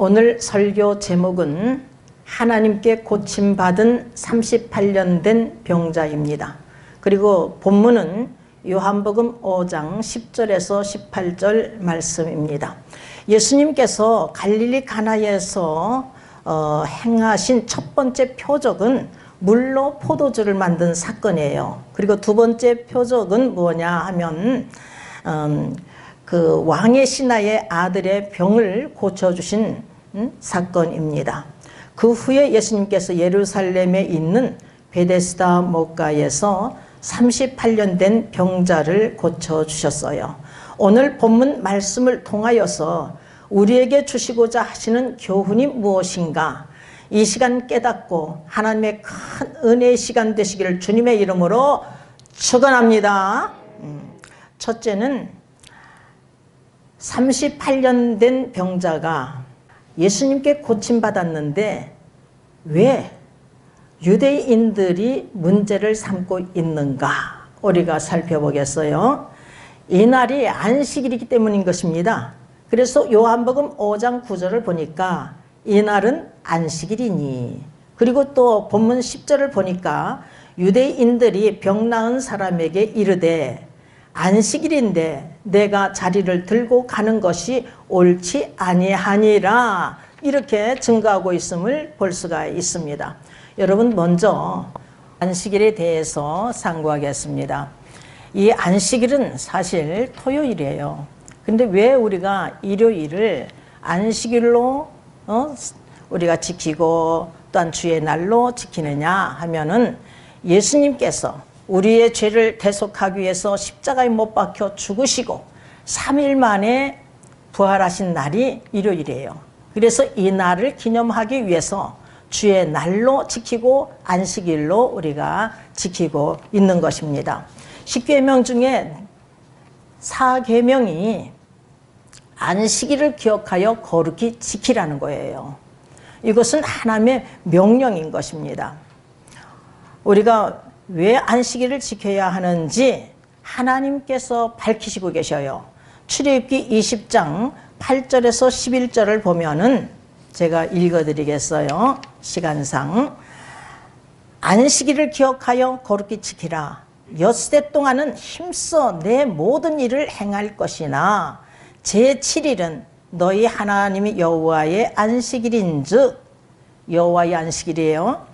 오늘 설교 제목은 하나님께 고침받은 38년 된 병자입니다. 그리고 본문은 요한복음 5장 10절에서 18절 말씀입니다. 예수님께서 갈릴리 가나에서 행하신 첫 번째 표적은 물로 포도주를 만든 사건이에요. 그리고 두 번째 표적은 뭐냐 하면 그 왕의 신하의 아들의 병을 고쳐주신 사건입니다. 그 후에 예수님께서 예루살렘에 있는 베데스다 목가에서 38년 된 병자를 고쳐주셨어요. 오늘 본문 말씀을 통하여서 우리에게 주시고자 하시는 교훈이 무엇인가, 이 시간 깨닫고 하나님의 큰 은혜의 시간 되시기를 주님의 이름으로 축원합니다. 첫째는 38년 된 병자가 예수님께 고침받았는데 왜 유대인들이 문제를 삼고 있는가, 우리가 살펴보겠어요. 이날이 안식일이기 때문인 것입니다. 그래서 요한복음 5장 9절을 보니까 이날은 안식일이니, 그리고 또 본문 10절을 보니까 유대인들이 병 나은 사람에게 이르되 안식일인데 내가 자리를 들고 가는 것이 옳지 아니하니라, 이렇게 증거하고 있음을 볼 수가 있습니다. 여러분, 먼저 안식일에 대해서 상고하겠습니다. 이 안식일은 사실 토요일이에요. 근데 왜 우리가 일요일을 안식일로 우리가 지키고 또한 주의 날로 지키느냐 하면은, 예수님께서 우리의 죄를 대속하기 위해서 십자가에 못 박혀 죽으시고 3일 만에 부활하신 날이 일요일이에요. 그래서 이 날을 기념하기 위해서 주의 날로 지키고 안식일로 우리가 지키고 있는 것입니다. 10계명 중에 4계명이 안식일을 기억하여 거룩히 지키라는 거예요. 이것은 하나님의 명령인 것입니다. 우리가 왜 안식일을 지켜야 하는지 하나님께서 밝히시고 계셔요. 출애굽기 20장 8절에서 11절을 보면은 제가 읽어드리겠어요. 시간상. 안식일을 기억하여 거룩히 지키라. 엿새 동안은 힘써 내 모든 일을 행할 것이나 제7일은 너희 하나님이 여호와의 안식일인즉, 여호와의 안식일이에요.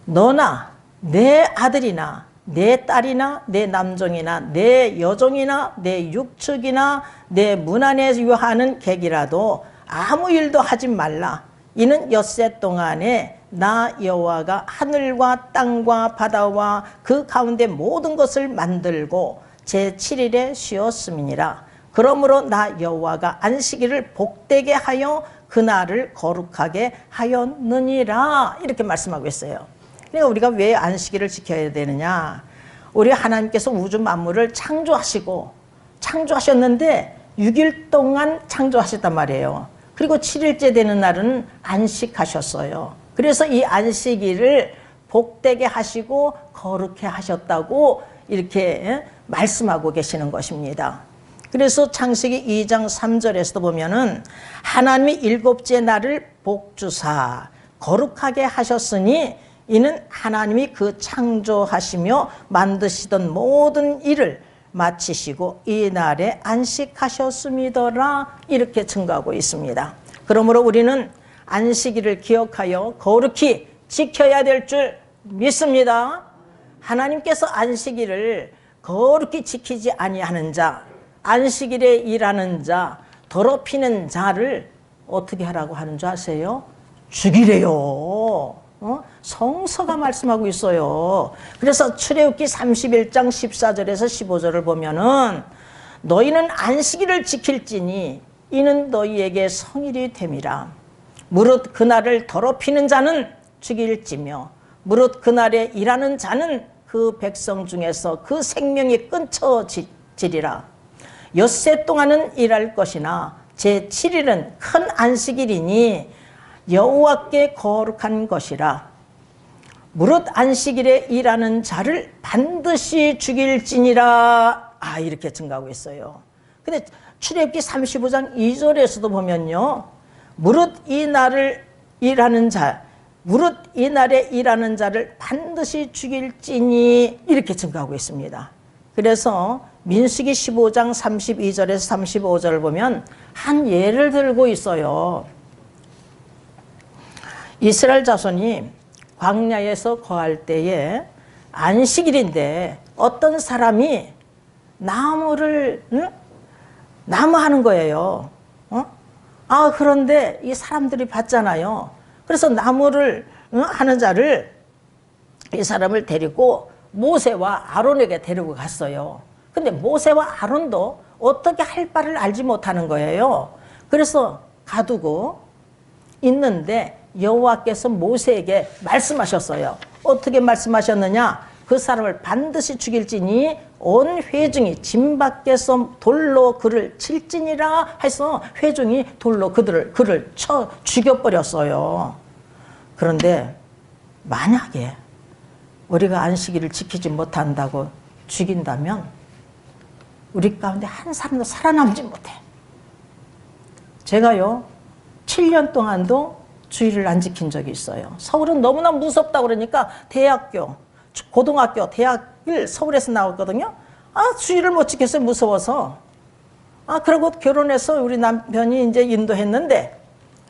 너나 내 아들이나 내 딸이나 내 남종이나 내 여종이나 내 육축이나 내 문 안에 유하는 객이라도 아무 일도 하지 말라. 이는 엿새 동안에 나 여호와가 하늘과 땅과 바다와 그 가운데 모든 것을 만들고 제7일에 쉬었음이니라. 그러므로 나 여호와가 안식일을 복되게 하여 그날을 거룩하게 하였느니라, 이렇게 말씀하고 있어요. 그러니까 우리가 왜 안식일을 지켜야 되느냐, 우리 하나님께서 우주 만물을 창조하셨는데 6일 동안 창조하셨단 말이에요. 그리고 7일째 되는 날은 안식하셨어요. 그래서 이 안식일을 복되게 하시고 거룩해 하셨다고 이렇게 말씀하고 계시는 것입니다. 그래서 창세기 2장 3절에서도 보면은 하나님이 일곱째 날을 복주사 거룩하게 하셨으니 이는 하나님이 그 창조하시며 만드시던 모든 일을 마치시고 이 날에 안식하셨음이더라, 이렇게 증거하고 있습니다. 그러므로 우리는 안식일을 기억하여 거룩히 지켜야 될 줄 믿습니다. 하나님께서 안식일을 거룩히 지키지 아니하는 자, 안식일에 일하는 자, 더럽히는 자를 어떻게 하라고 하는 줄 아세요? 죽이래요. 성서가 말씀하고 있어요. 그래서 출애굽기 31장 14절에서 15절을 보면은 너희는 안식일을 지킬지니 이는 너희에게 성일이 됨이라. 무릇 그날을 더럽히는 자는 죽일지며 무릇 그날에 일하는 자는 그 백성 중에서 그 생명이 끊쳐지리라. 엿새 동안은 일할 것이나 제7일은 큰 안식일이니 여호와께 거룩한 것이라. 무릇 안식일에 일하는 자를 반드시 죽일지니라. 이렇게 증가하고 있어요. 근데 출애굽기 35장 2절에서도 보면요, 무릇 이 날에 일하는 자를 반드시 죽일지니 이렇게 증거하고 있습니다. 그래서 민수기 15장 32절에서 35절을 보면 한 예를 들고 있어요. 이스라엘 자손이 광야에서 거할 때에 안식일인데 어떤 사람이 나무를 나무 하는 거예요. 그런데 이 사람들이 봤잖아요. 그래서 나무를 하는 자를 이 사람을 데리고 모세와 아론에게 데리고 갔어요. 근데 모세와 아론도 어떻게 할 바를 알지 못하는 거예요. 그래서 가두고 있는데 여호와께서 모세에게 말씀하셨어요. 어떻게 말씀하셨느냐? 그 사람을 반드시 죽일지니 온 회중이 진 밖에서 돌로 그를 칠지니라 해서 회중이 돌로 그를 쳐 죽여버렸어요. 그런데 만약에 우리가 안식일을 지키지 못한다고 죽인다면 우리 가운데 한 사람도 살아남지 못해. 제가요 7년 동안도 주일을 안 지킨 적이 있어요. 서울은 너무나 무섭다 그러니까 대학교, 고등학교, 대학을 서울에서 나왔거든요. 주일을 못 지켰어요. 무서워서. 그리고 결혼해서 우리 남편이 이제 인도했는데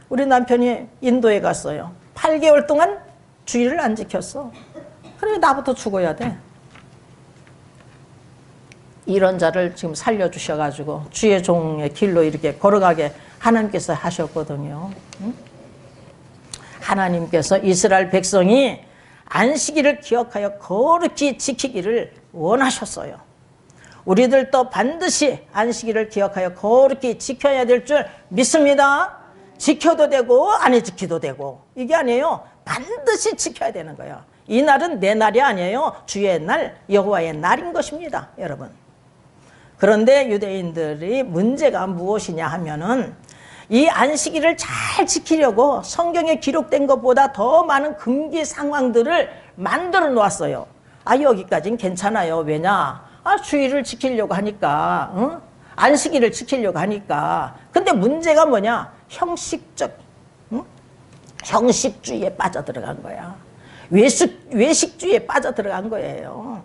우리 남편이 인도에 갔어요. 8개월 동안 주일을 안 지켰어. 그래 나부터 죽어야 돼. 이런 자를 지금 살려주셔가지고 주의 종의 길로 이렇게 걸어가게 하나님께서 하셨거든요. 하나님께서 이스라엘 백성이 안식일을 기억하여 거룩히 지키기를 원하셨어요. 우리들도 반드시 안식일을 기억하여 거룩히 지켜야 될 줄 믿습니다. 지켜도 되고 안 지켜도 되고 이게 아니에요. 반드시 지켜야 되는 거예요. 이 날은 내 날이 아니에요. 주의 날, 여호와의 날인 것입니다, 여러분. 그런데 유대인들이 문제가 무엇이냐 하면은 이 안식일을 잘 지키려고 성경에 기록된 것보다 더 많은 금기 상황들을 만들어 놓았어요. 여기까지는 괜찮아요. 왜냐? 주일을 지키려고 하니까, 안식일을 지키려고 하니까. 근데 문제가 뭐냐? 형식주의에 빠져들어간 거야. 외식주의에 빠져들어간 거예요.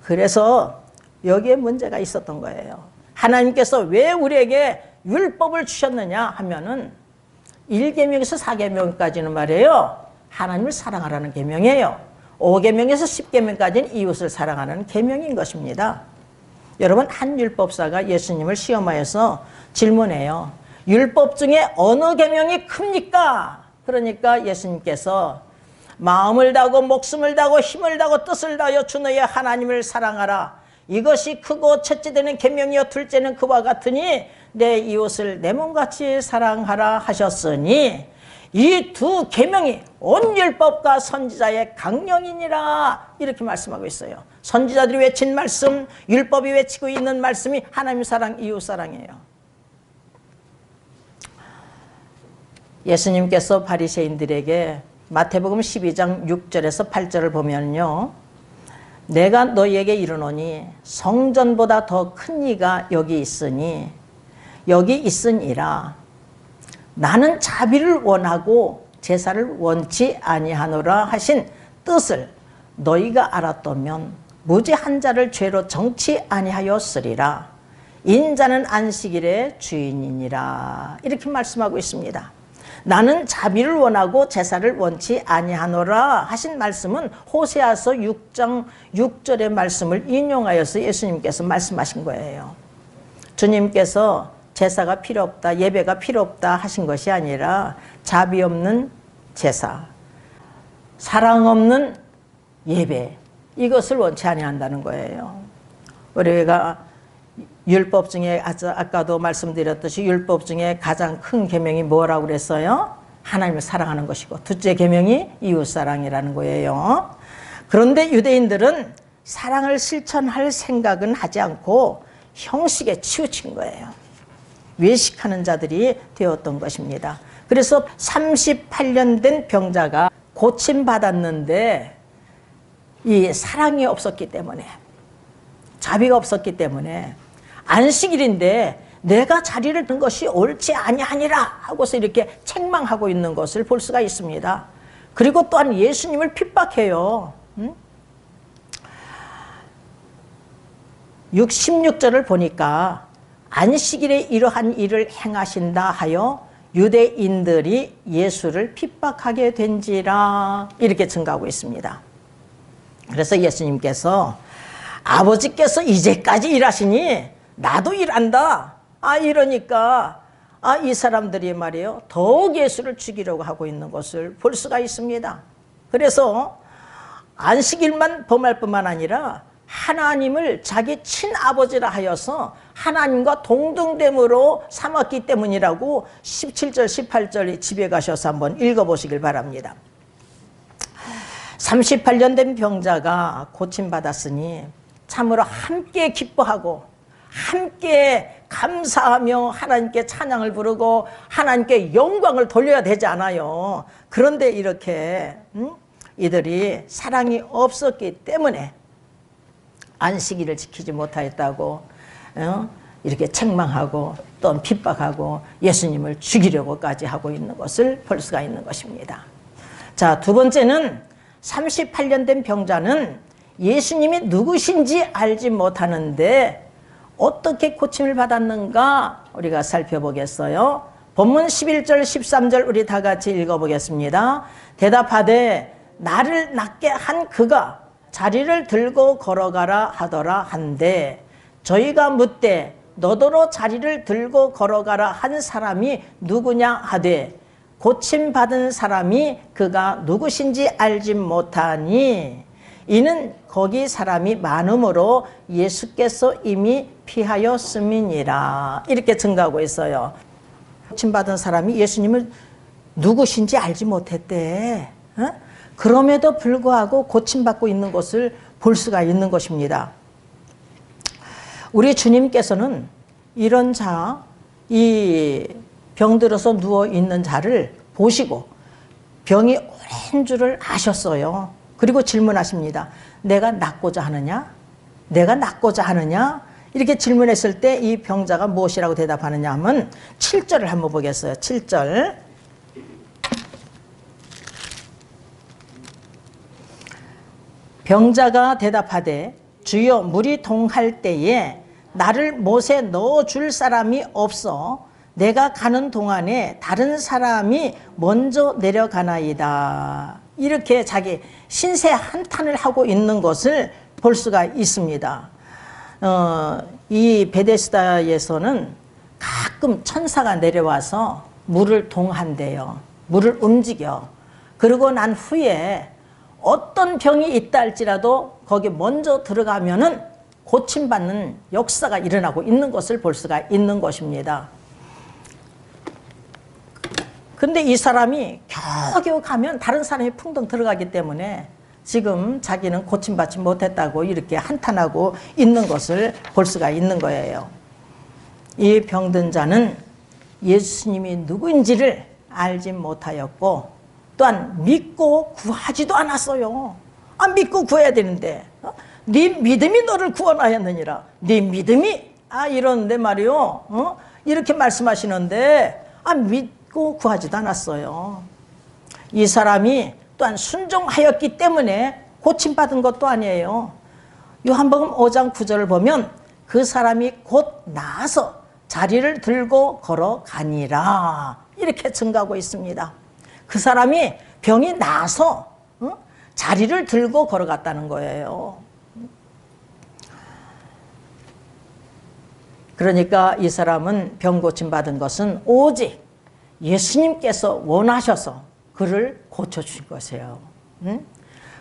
그래서 여기에 문제가 있었던 거예요. 하나님께서 왜 우리에게 율법을 주셨느냐 하면은 1계명에서 4계명까지는 말이에요. 하나님을 사랑하라는 계명이에요. 5계명에서 10계명까지는 이웃을 사랑하는 계명인 것입니다. 여러분, 한 율법사가 예수님을 시험하여서 질문해요. 율법 중에 어느 계명이 큽니까? 그러니까 예수님께서 마음을 다하고 목숨을 다하고 힘을 다하고 뜻을 다하여 주 너의 하나님을 사랑하라. 이것이 크고 첫째 되는 계명이요 둘째는 그와 같으니 내 이웃을 내 몸같이 사랑하라 하셨으니 이 두 계명이 온 율법과 선지자의 강령이니라 이렇게 말씀하고 있어요. 선지자들이 외친 말씀, 율법이 외치고 있는 말씀이 하나님 사랑, 이웃 사랑이에요. 예수님께서 바리새인들에게 마태복음 12장 6절에서 8절을 보면요. 내가 너희에게 이르노니 성전보다 더 큰 이가 여기 있으니라. 나는 자비를 원하고 제사를 원치 아니하노라 하신 뜻을 너희가 알았다면 무죄 한 자를 죄로 정치 아니하였으리라. 인자는 안식일의 주인이니라. 이렇게 말씀하고 있습니다. 나는 자비를 원하고 제사를 원치 아니하노라 하신 말씀은 호세아서 6장 6절의 말씀을 인용하여서 예수님께서 말씀하신 거예요. 주님께서 제사가 필요 없다, 예배가 필요 없다 하신 것이 아니라 자비 없는 제사, 사랑 없는 예배, 이것을 원치 아니한다는 거예요. 우리가 율법 중에 아까도 말씀드렸듯이 율법 중에 가장 큰 계명이 뭐라고 그랬어요? 하나님을 사랑하는 것이고 둘째 계명이 이웃사랑이라는 거예요. 그런데 유대인들은 사랑을 실천할 생각은 하지 않고 형식에 치우친 거예요. 외식하는 자들이 되었던 것입니다. 그래서 38년 된 병자가 고침받았는데 이 사랑이 없었기 때문에, 자비가 없었기 때문에 안식일인데 내가 자리를 든 것이 옳지 아니하니라 하고서 이렇게 책망하고 있는 것을 볼 수가 있습니다. 그리고 또한 예수님을 핍박해요. 16절을 보니까 안식일에 이러한 일을 행하신다 하여 유대인들이 예수를 핍박하게 된지라 이렇게 증가하고 있습니다. 그래서 예수님께서 아버지께서 이제까지 일하시니 나도 일한다. 이러니까 이 사람들이 말이에요, 더욱 예수를 죽이려고 하고 있는 것을 볼 수가 있습니다. 그래서 안식일만 범할 뿐만 아니라 하나님을 자기 친아버지라 하여서 하나님과 동등됨으로 삼았기 때문이라고 17절 18절에 집에 가셔서 한번 읽어보시길 바랍니다. 38년 된 병자가 고침받았으니 참으로 함께 기뻐하고 함께 감사하며 하나님께 찬양을 부르고 하나님께 영광을 돌려야 되지 않아요. 그런데 이렇게 이들이 사랑이 없었기 때문에 안식일을 지키지 못하였다고 이렇게 책망하고 또 핍박하고 예수님을 죽이려고까지 하고 있는 것을 볼 수가 있는 것입니다. 자, 두 번째는 38년 된 병자는 예수님이 누구신지 알지 못하는데 어떻게 고침을 받았는가 우리가 살펴보겠어요. 본문 11절 13절 우리 다 같이 읽어보겠습니다. 대답하되 나를 낫게 한 그가 자리를 들고 걸어가라 하더라 한데 저희가 묻되 너더러 자리를 들고 걸어가라 한 사람이 누구냐 하되 고침받은 사람이 그가 누구신지 알지 못하니 이는 거기 사람이 많음으로 예수께서 이미 피하였음이니라 이렇게 증가하고 있어요. 고침받은 사람이 예수님을 누구신지 알지 못했대. 그럼에도 불구하고 고침받고 있는 것을 볼 수가 있는 것입니다. 우리 주님께서는 이런 자, 이 병들어서 누워있는 자를 보시고 병이 오랜 줄을 아셨어요. 그리고 질문하십니다. 내가 낫고자 하느냐? 내가 낫고자 하느냐? 이렇게 질문했을 때 이 병자가 무엇이라고 대답하느냐 하면 7절을 한번 보겠어요. 7절. 병자가 대답하되 주여 물이 동할 때에 나를 못에 넣어줄 사람이 없어 내가 가는 동안에 다른 사람이 먼저 내려가나이다. 이렇게 자기 신세 한탄을 하고 있는 것을 볼 수가 있습니다. 이 베데스다에서는 가끔 천사가 내려와서 물을 동한대요. 물을 움직여. 그러고 난 후에 어떤 병이 있다 할지라도 거기 먼저 들어가면은 고침받는 역사가 일어나고 있는 것을 볼 수가 있는 것입니다. 근데 이 사람이 겨우겨우 가면 다른 사람이 풍덩 들어가기 때문에 지금 자기는 고침받지 못했다고 이렇게 한탄하고 있는 것을 볼 수가 있는 거예요. 이 병든 자는 예수님이 누구인지를 알지 못하였고 또한 믿고 구하지도 않았어요. 믿고 구해야 되는데 네 믿음이 너를 구원하였느니라. 네 믿음이 이러는데 말이요. 이렇게 말씀하시는데 믿고 구하지도 않았어요. 이 사람이 또한 순종하였기 때문에 고침받은 것도 아니에요. 요한복음 5장 9절을 보면 그 사람이 곧 나아서 자리를 들고 걸어가니라 이렇게 증가하고 있습니다. 그 사람이 병이 나서 자리를 들고 걸어갔다는 거예요. 그러니까 이 사람은 병 고침받은 것은 오직 예수님께서 원하셔서 그를 고쳐주신 것이에요.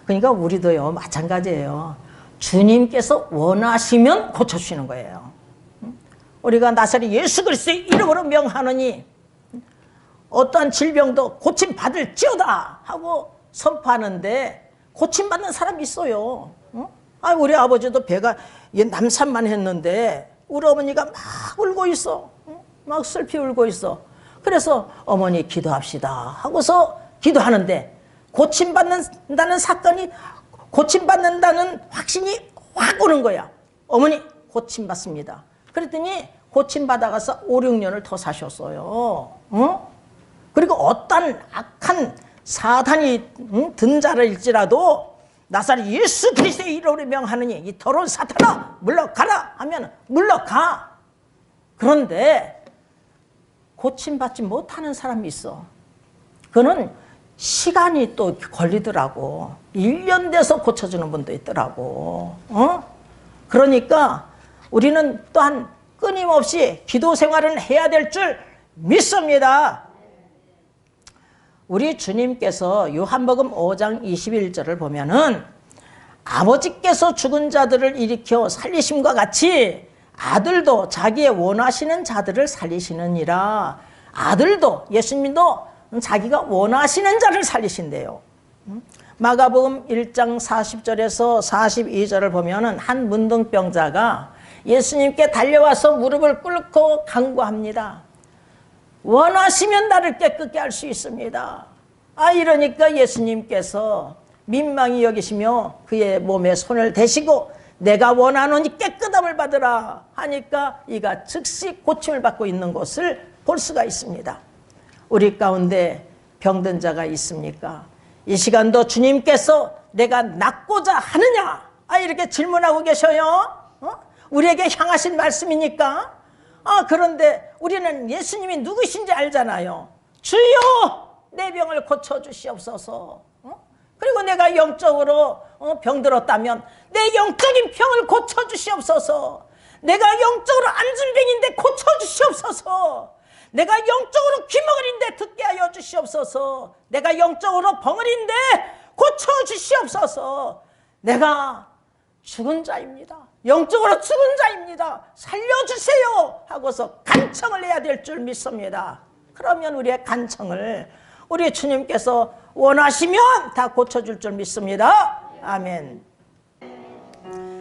그러니까 우리도요 마찬가지예요. 주님께서 원하시면 고쳐주시는 거예요. 우리가 나사렛 예수 그리스도의 이름으로 명하노니 어떠한 질병도 고침받을지어다 하고 선포하는데 고침받는 사람이 있어요. 우리 아버지도 배가 남산만 했는데 우리 어머니가 막 울고 있어. 막 슬피 울고 있어. 그래서 어머니 기도합시다 하고서 기도하는데 고침받는다는 사건이 고침받는다는 확신이 확 오는 거야. 어머니 고침받습니다. 그랬더니 고침받아가서 5, 6년을 더 사셨어요. 그리고 어떤 악한 사탄이 든 자일지라도 나사렛 예수 그리스도의 이름으로 명하느니 이 더러운 사탄아 물러가라 하면 물러가. 그런데 고침받지 못하는 사람이 있어. 그는 시간이 또 걸리더라고. 1년 돼서 고쳐주는 분도 있더라고. 그러니까 우리는 또한 끊임없이 기도 생활을 해야 될 줄 믿습니다. 우리 주님께서 요한복음 5장 21절을 보면은 아버지께서 죽은 자들을 일으켜 살리심과 같이 아들도 자기의 원하시는 자들을 살리시느니라. 아들도, 예수님도 자기가 원하시는 자를 살리신대요. 마가복음 1장 40절에서 42절을 보면은 한 문둥병자가 예수님께 달려와서 무릎을 꿇고 간구합니다. 원하시면 나를 깨끗게 할 수 있습니다. 이러니까 예수님께서 민망히 여기시며 그의 몸에 손을 대시고 내가 원하노니 깨끗함을 받으라 하니까 이가 즉시 고침을 받고 있는 것을 볼 수가 있습니다. 우리 가운데 병든 자가 있습니까? 이 시간도 주님께서 내가 낫고자 하느냐? 이렇게 질문하고 계셔요. 우리에게 향하신 말씀이니까. 그런데 우리는 예수님이 누구신지 알잖아요. 주여 내 병을 고쳐주시옵소서. 그리고 내가 영적으로 병들었다면 내 영적인 병을 고쳐주시옵소서. 내가 영적으로 안진병인데 고쳐주시옵소서. 내가 영적으로 귀머거리인데 듣게 하여 주시옵소서. 내가 영적으로 벙어리인데 고쳐주시옵소서. 내가 죽은 자입니다. 영적으로 죽은 자입니다. 살려주세요 하고서 간청을 해야 될 줄 믿습니다. 그러면 우리의 간청을 우리 주님께서 원하시면 다 고쳐줄 줄 믿습니다. 아멘.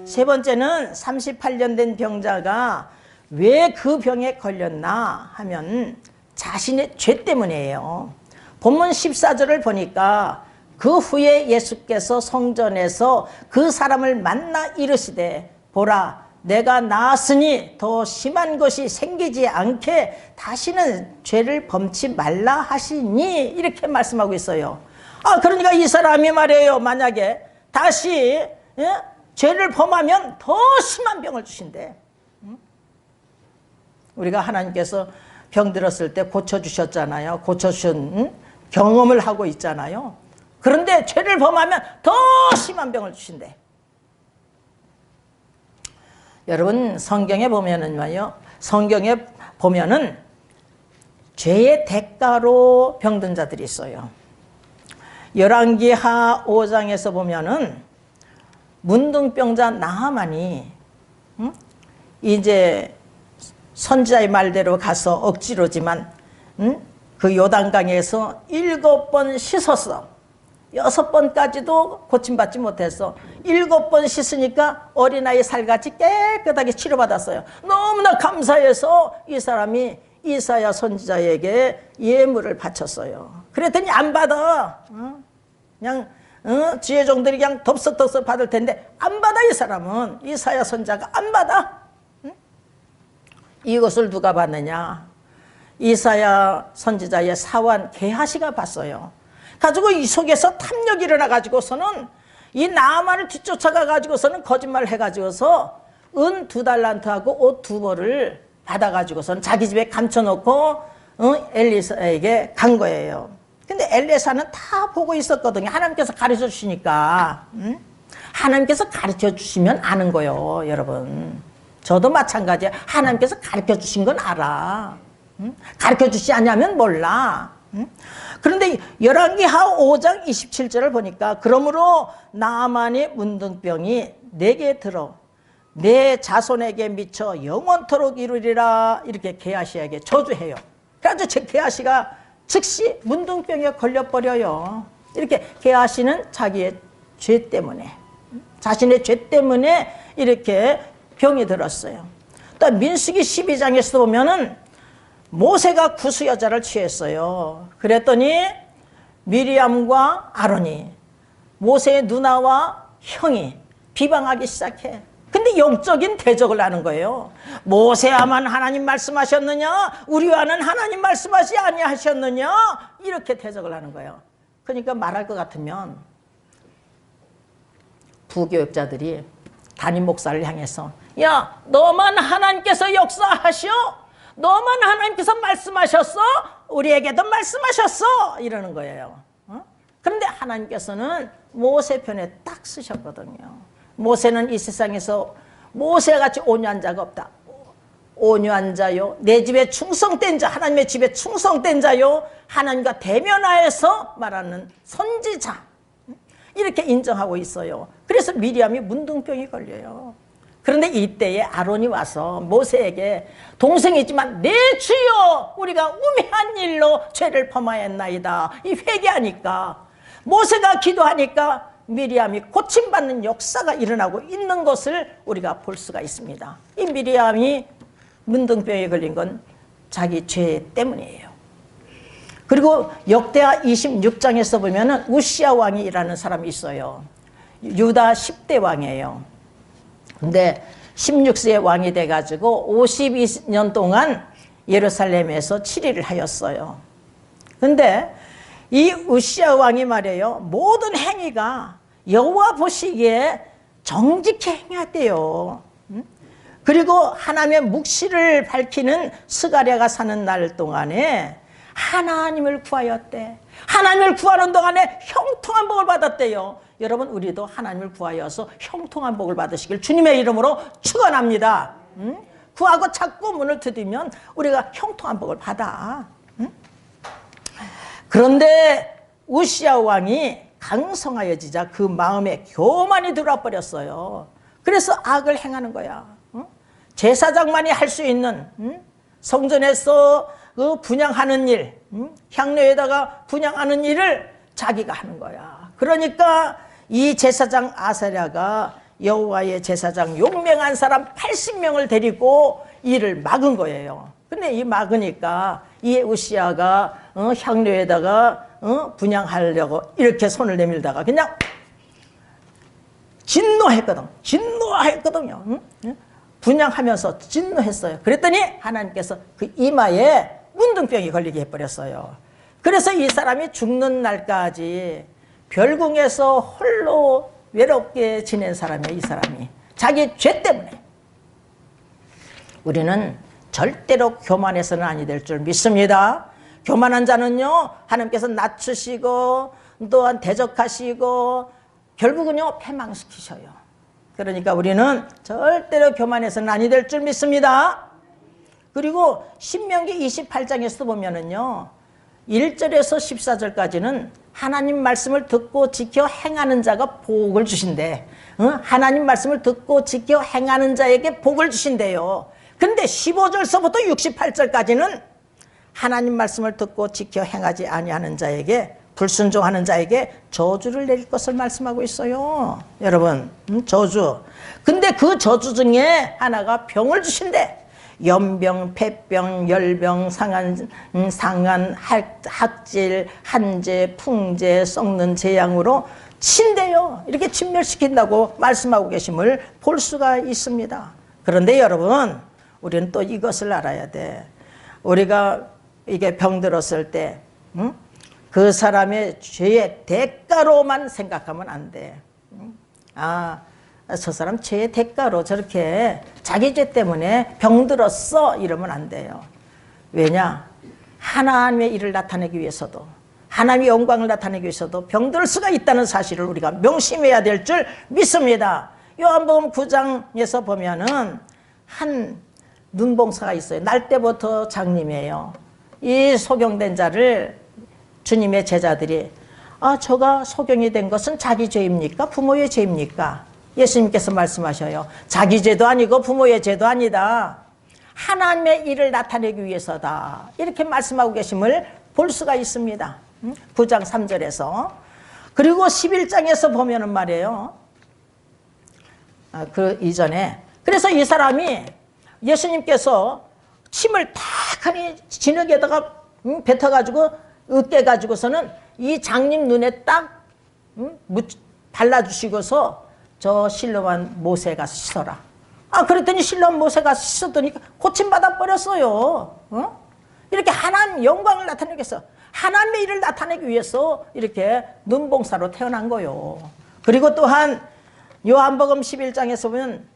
세 번째는 38년 된 병자가 왜 그 병에 걸렸나 하면 자신의 죄 때문이에요. 본문 14절을 보니까 그 후에 예수께서 성전에서 그 사람을 만나 이르시되 보라 내가 나았으니 더 심한 것이 생기지 않게 다시는 죄를 범치 말라 하시니 이렇게 말씀하고 있어요. 그러니까 이 사람이 말이에요. 만약에 다시 죄를 범하면 더 심한 병을 주신대. 우리가 하나님께서 병들었을 때 고쳐주셨잖아요. 고쳐주신 경험을 하고 있잖아요. 그런데 죄를 범하면 더 심한 병을 주신대. 여러분 성경에 보면은요. 성경에 보면은 죄의 대가로 병든 자들이 있어요. 열왕기하 5장에서 보면은 문둥병자 나하만이 이제 선지자의 말대로 가서 억지로지만 그 요단강에서 7번 씻었어. 6번까지도 고침받지 못했어. 7번 씻으니까 어린아이 살같이 깨끗하게 치료받았어요. 너무나 감사해서 이 사람이 이사야 선지자에게 예물을 바쳤어요. 그랬더니 안 받아. 그냥 지혜종들이 그냥 덥석덥석 받을 텐데 안 받아. 이 사람은 이사야 선지자가 안 받아. 이것을 누가 받느냐? 이사야 선지자의 사환 게하시가 봤어요. 가지고 이 속에서 탐욕이 일어나 가지고서는 이 나아만을 뒤쫓아가 가지고서는 거짓말을 해 가지고서 은 2달란트하고 옷 2벌을 받아 가지고서는 자기 집에 감춰놓고 엘리사에게 간 거예요. 근데 엘리사는 다 보고 있었거든요. 하나님께서 가르쳐 주시니까. 하나님께서 가르쳐 주시면 아는 거예요, 여러분. 저도 마찬가지예요. 하나님께서 가르쳐 주신 건 알아. 가르쳐 주시지 않냐면 몰라. 그런데 열왕기하 5장 27절을 보니까 그러므로 나아만의 문둥병이 내게 들어 내 자손에게 미쳐 영원토록 이루리라 이렇게 게하시에게 저주해요. 그래서 게하시가 즉시 문둥병에 걸려버려요. 이렇게 게하시는 자기의 죄 때문에 자신의 죄 때문에 이렇게 병이 들었어요. 또 민수기 12장에서 보면은 모세가 구스 여자를 취했어요. 그랬더니 미리암과 아론이 모세의 누나와 형이 비방하기 시작해. 근데 영적인 대적을 하는 거예요. 모세와만 하나님 말씀하셨느냐? 우리와는 하나님 말씀하지 아니하셨느냐? 이렇게 대적을 하는 거예요. 그러니까 말할 것 같으면 부교육자들이 담임 목사를 향해서 야, 너만 하나님께서 역사하셔? 너만 하나님께서 말씀하셨어? 우리에게도 말씀하셨어? 이러는 거예요. 그런데 하나님께서는 모세 편에 딱 쓰셨거든요. 모세는 이 세상에서 모세같이 온유한 자가 없다. 온유한 자요, 내 집에 충성된 자, 하나님의 집에 충성된 자요, 하나님과 대면하여서 말하는 선지자, 이렇게 인정하고 있어요. 그래서 미리암이 문둥병이 걸려요. 그런데 이때에 아론이 와서 모세에게 동생이지만 내 주여, 우리가 우매한 일로 죄를 범하였나이다, 이 회개하니까, 모세가 기도하니까 미리암이 고침받는 역사가 일어나고 있는 것을 우리가 볼 수가 있습니다. 이 미리암이 문둥병에 걸린 건 자기 죄 때문이에요. 그리고 역대하 26장에서 보면은 우시야 왕이라는 사람이 있어요. 유다 10대 왕이에요. 근데 16세의 왕이 돼가지고 52년 동안 예루살렘에서 치리를 하였어요. 근데 이 우시야 왕이 말이에요, 모든 행위가 여호와 보시기에 정직히 행했대요. 그리고 하나님의 묵시를 밝히는 스가랴가 사는 날 동안에 하나님을 구하였대. 하나님을 구하는 동안에 형통한 복을 받았대요. 여러분, 우리도 하나님을 구하여서 형통한 복을 받으시길 주님의 이름으로 축원합니다. 구하고 찾고 문을 두드리면 우리가 형통한 복을 받아. 그런데 우시야 왕이 강성하여지자 그 마음에 교만이 들어와 버렸어요. 그래서 악을 행하는 거야. 제사장만이 할 수 있는, 성전에서 그 분향하는 일, 향료에다가 분향하는 일을 자기가 하는 거야. 그러니까 이 제사장 아사랴가 여호와의 제사장 용맹한 사람 80명을 데리고 일을 막은 거예요. 근데 이 막으니까 이 우시야가 향료에다가 분향하려고 이렇게 손을 내밀다가 그냥 진노했거든요. 분향하면서 진노했어요. 그랬더니 하나님께서 그 이마에 문둥병이 걸리게 해버렸어요. 그래서 이 사람이 죽는 날까지 별궁에서 홀로 외롭게 지낸 사람이에요. 이 사람이 자기 죄 때문에. 우리는 절대로 교만해서는 아니 될 줄 믿습니다. 교만한 자는요, 하나님께서 낮추시고 또한 대적하시고 결국은요 패망시키셔요. 그러니까 우리는 절대로 교만해서는 아니 될 줄 믿습니다. 그리고 신명기 28장에서 보면은요, 1절에서 14절까지는 하나님 말씀을 듣고 지켜 행하는 자가 복을 주신대. 하나님 말씀을 듣고 지켜 행하는 자에게 복을 주신대요. 근데 15절서부터 68절까지는 하나님 말씀을 듣고 지켜 행하지 아니하는 자에게, 불순종하는 자에게 저주를 내릴 것을 말씀하고 있어요. 여러분, 저주. 근데 그 저주 중에 하나가 병을 주신대. 연병, 폐병, 열병, 상한, 학질, 한재, 풍재, 썩는 재앙으로 친대요. 이렇게 진멸시킨다고 말씀하고 계심을 볼 수가 있습니다. 그런데 여러분, 우리는 또 이것을 알아야 돼. 우리가 이게 병들었을 때, 그 사람의 죄의 대가로만 생각하면 안 돼. 저 사람 죄의 대가로 저렇게 자기 죄 때문에 병들었어, 이러면 안 돼요. 왜냐? 하나님의 일을 나타내기 위해서도, 하나님의 영광을 나타내기 위해서도 병들 수가 있다는 사실을 우리가 명심해야 될 줄 믿습니다. 요한복음 9장에서 보면은 한 눈봉사가 있어요. 날 때부터 장님이에요. 이 소경된 자를 주님의 제자들이, 저가 소경이 된 것은 자기 죄입니까? 부모의 죄입니까? 예수님께서 말씀하셔요. 자기 죄도 아니고 부모의 죄도 아니다. 하나님의 일을 나타내기 위해서다. 이렇게 말씀하고 계심을 볼 수가 있습니다. 9장 3절에서. 그리고 11장에서 보면은 말이에요. 그 이전에. 그래서 이 사람이 예수님께서 침을 탁하니 진흙에다가 뱉어가지고 으깨가지고서는 이 장님 눈에 딱 발라주시고서 저 실로만 모세 가서 씻어라. 그랬더니 실로만 모세 가서 씻었더니 고침받아 버렸어요. 이렇게 하나님 영광을 나타내기 위해서, 하나님의 일을 나타내기 위해서 이렇게 눈봉사로 태어난 거요. 그리고 또한 요한복음 11장에서 보면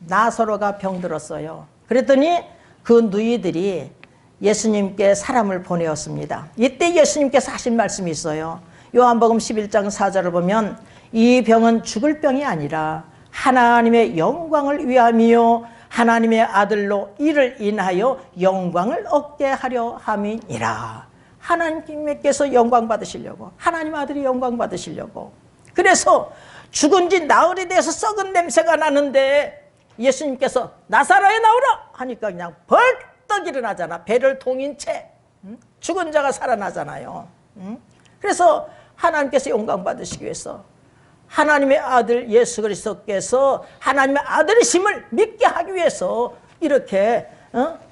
나사로가 병들었어요. 그랬더니 그 누이들이 예수님께 사람을 보내었습니다. 이때 예수님께서 하신 말씀이 있어요. 요한복음 11장 4절을 보면 이 병은 죽을 병이 아니라 하나님의 영광을 위함이요 하나님의 아들로 이를 인하여 영광을 얻게 하려 함이니라. 하나님께서 영광 받으시려고, 하나님 아들이 영광 받으시려고. 그래서 죽은 지 나흘이 돼서 썩은 냄새가 나는데 예수님께서 나사로에 나오라 하니까 그냥 벌떡 일어나잖아. 배를 동인 채 죽은 자가 살아나잖아요. 그래서 하나님께서 영광 받으시기 위해서 하나님의 아들 예수 그리스도께서 하나님의 아들이심을 믿게 하기 위해서 이렇게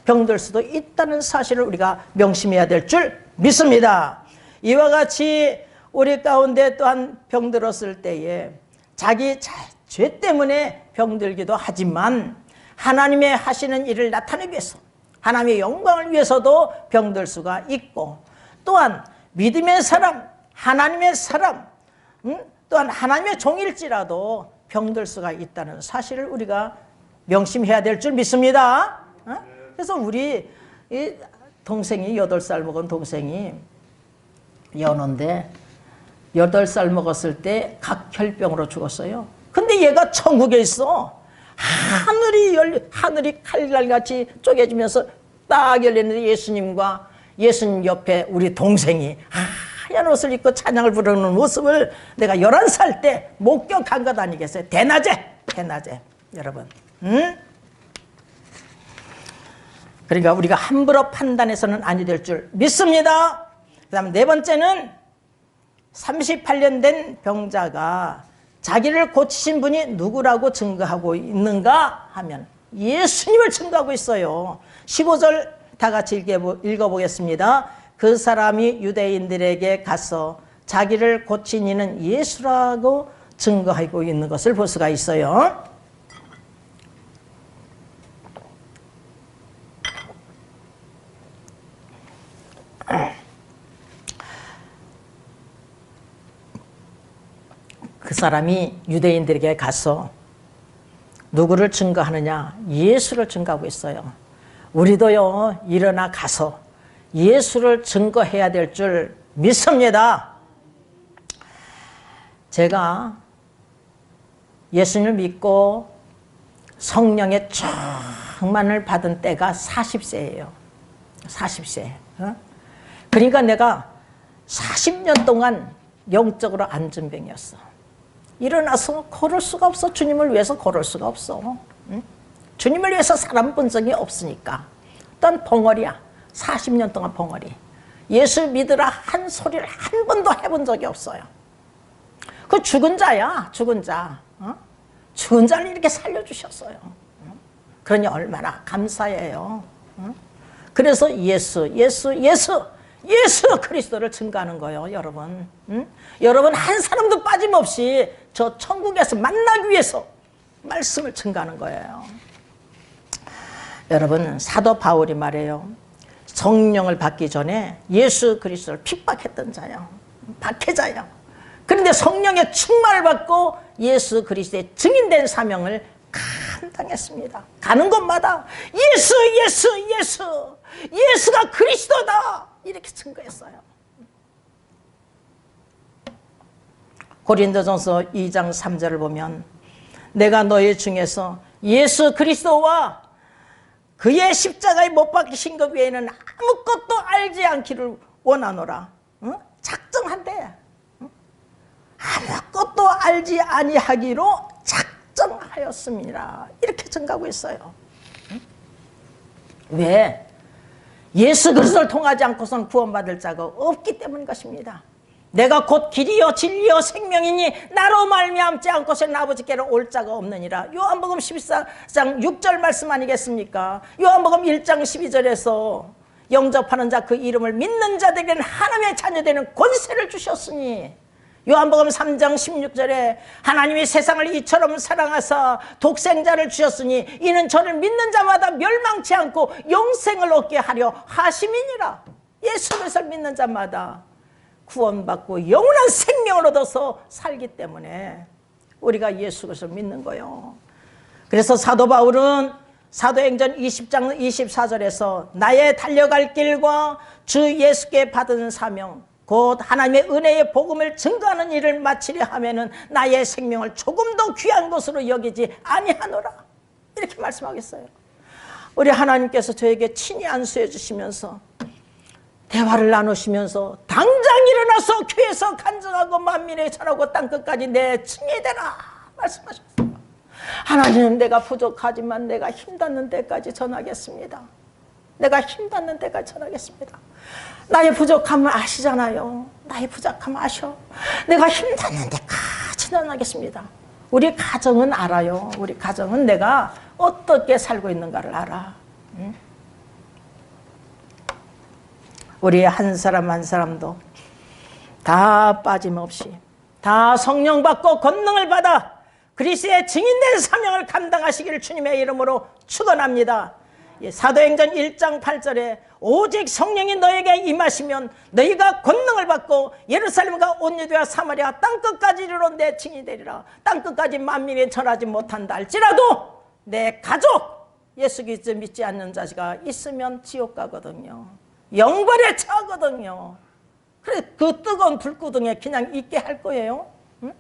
병들 수도 있다는 사실을 우리가 명심해야 될 줄 믿습니다. 이와 같이 우리 가운데 또한 병들었을 때에 자기 죄 때문에 병들기도 하지만 하나님의 하시는 일을 나타내기 위해서, 하나님의 영광을 위해서도 병들 수가 있고, 또한 믿음의 사람, 하나님의 사람, 또한 하나님의 종일지라도 병들 수가 있다는 사실을 우리가 명심해야 될 줄 믿습니다. 그래서 우리 이 동생이 8살 먹은 동생이 연호인데 8살 먹었을 때 각혈병으로 죽었어요. 근데 얘가 천국에 있어. 하늘이 칼날같이 쪼개지면서 딱 열렸는데 예수님 옆에 우리 동생이 하얀 옷을 입고 찬양을 부르는 모습을 내가 11살 때 목격한 것 아니겠어요? 대낮에 여러분. 그러니까 우리가 함부로 판단해서는 아니 될 줄 믿습니다. 그 다음 네 번째는 38년 된 병자가 자기를 고치신 분이 누구라고 증거하고 있는가 하면 예수님을 증거하고 있어요. 15절 다 같이 읽어보겠습니다. 그 사람이 유대인들에게 가서 자기를 고친 이는 예수라고 증거하고 있는 것을 볼 수가 있어요. 그 사람이 유대인들에게 가서 누구를 증거하느냐? 예수를 증거하고 있어요. 우리도요, 일어나 가서 예수를 증거해야 될 줄 믿습니다. 제가 예수님을 믿고 성령의 충만을 받은 때가 40세예요. 40세. 그러니까 내가 40년 동안 영적으로 안전병이었어. 일어나서 걸을 수가 없어. 주님을 위해서 걸을 수가 없어. 주님을 위해서 사람 본 적이 없으니까. 난 벙어리야. 40년 동안 벙어리. 예수 믿으라 한 소리를 한 번도 해본 적이 없어요. 그 죽은 자야. 죽은 자. 죽은 자를 이렇게 살려주셨어요. 그러니 얼마나 감사해요. 그래서 예수 그리스도를 증거하는 거예요, 여러분. 여러분 한 사람도 빠짐없이 저 천국에서 만나기 위해서 말씀을 증거하는 거예요. 여러분 사도 바울이 말해요. 성령을 받기 전에 예수 그리스도를 핍박했던 자예요. 박해자예요. 그런데 성령의 충만을 받고 예수 그리스도의 증인된 사명을 감당했습니다. 가는 곳마다 예수가 그리스도다 이렇게 증거했어요. 고린도전서 2장 3절을 보면 내가 너희 중에서 예수 그리스도와 그의 십자가에 못 박히신 것 외에는 아무것도 알지 않기를 원하노라. 작정한대. 아무것도 알지 아니하기로 작정하였습니다. 이렇게 증거하고 있어요. 왜? 예수 그리스도를 통하지 않고서는 구원받을 자가 없기 때문인 것입니다. 내가 곧 길이요 진리요 생명이니 나로 말미암지 않고서는 아버지께로 올 자가 없느니라. 요한복음 14장 6절 말씀 아니겠습니까? 요한복음 1장 12절에서 영접하는 자 그 이름을 믿는 자들에게는 하나님의 자녀되는 권세를 주셨으니 요한복음 3장 16절에 하나님이 세상을 이처럼 사랑하사 독생자를 주셨으니 이는 저를 믿는 자마다 멸망치 않고 영생을 얻게 하려 하심이니라. 예수 그리스도를 믿는 자마다 구원받고 영원한 생명을 얻어서 살기 때문에 우리가 예수 그리스도를 믿는 거예요. 그래서 사도 바울은 사도행전 20장 24절에서 나의 달려갈 길과 주 예수께 받은 사명 곧 하나님의 은혜의 복음을 증거하는 일을 마치려 하면은 나의 생명을 조금 더 귀한 것으로 여기지 아니하노라. 이렇게 말씀하겠어요. 우리 하나님께서 저에게 친히 안수해 주시면서 대화를 나누시면서 당장 일어나서 교회에서 간증하고 만민에 전하고 땅끝까지 내 증인이 되라 말씀하셨어요. 하나님, 내가 부족하지만 내가 힘닿는 데까지 전하겠습니다. 내가 힘닿는 데까지 전하겠습니다. 나의 부족함을 아시잖아요. 나의 부족함을 아셔. 내가 힘닿는 데까지 전하겠습니다. 우리 가정은 알아요. 우리 가정은 내가 어떻게 살고 있는가를 알아. 응? 우리 한 사람 한 사람도 다 빠짐없이 다 성령 받고 권능을 받아 그리스도의 증인된 사명을 감당하시기를 주님의 이름으로 축원합니다. 사도행전 1장 8절에 오직 성령이 너에게 임하시면 너희가 권능을 받고 예루살렘과 온 유대와 사마리아 땅끝까지 이르러 내 증인이 되리라. 땅끝까지 만민에 전하지 못한다 할지라도 내 가족 예수 그리스도 믿지 않는 자가 있으면 지옥 가거든요. 영벌에 처하거든요. 그래 그 뜨거운 불구덩이에 그냥 있게 할 거예요. 응?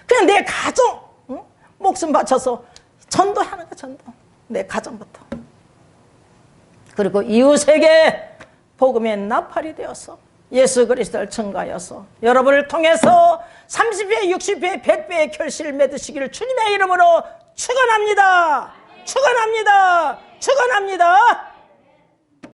그냥 내 가족 응? 목숨 바쳐서 전도하는 거야. 전도. 내 가정부터. 그리고 이웃에게 복음의 나팔이 되어서 예수 그리스도를 증거하여서 여러분을 통해서 30배, 60배, 100배의 결실을 맺으시기를 주님의 이름으로 축원합니다. 축원합니다. 축원합니다.